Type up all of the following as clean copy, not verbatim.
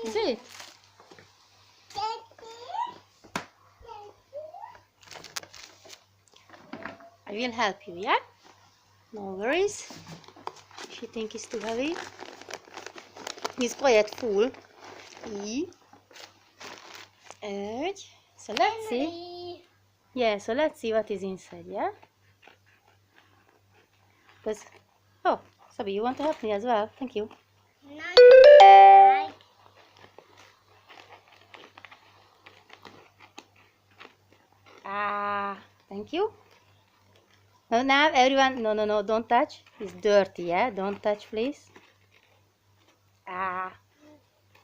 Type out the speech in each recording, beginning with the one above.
Is it? I will help you, yeah? No worries. If you think it's too heavy. He's quite full. So let's see. Yeah, so let's see what is inside, yeah? Because, oh, Sabi, you want to help me as well? Thank you. Thank you. No, now everyone, no, don't touch. It's dirty, yeah? Don't touch, please.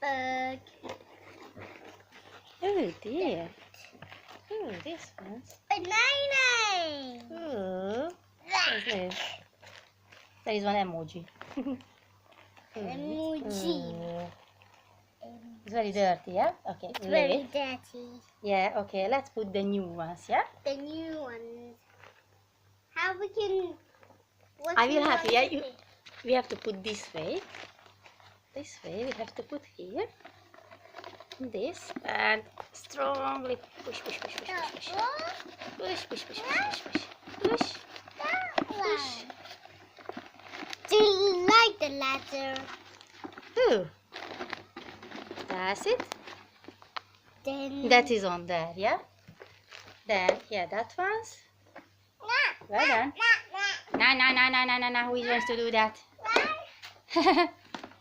Bug. Oh dear. Oh, this one's. Banana. Oh, what's this? There is one emoji. Emoji. It's very dirty, yeah? Okay, It's leave very it. dirty. Yeah, okay, let's put the new ones, yeah? The new ones. How we can... I will help you, yeah? We have to put this way. This way, we have to put here. This, and strongly push. Push. Do you like the ladder? Ooh. That's it. Then... That is on there, yeah? Then, yeah, that one's. Well done. No. Who wants to do that?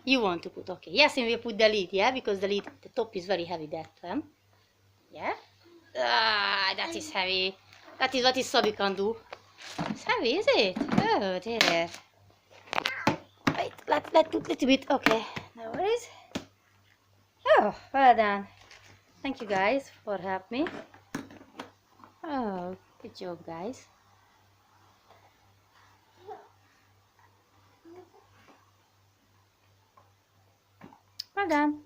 You want to put, okay. Yes, and we put the lid, yeah? Because the lid, the top is very heavy, that one. Yeah? That is heavy. That is what his Sabi can do. It's heavy, is it? Oh, dear. Wait, let's put a little bit. Okay, no worries. Oh, well done. Thank you guys for helping me. Oh, good job, guys. Well done.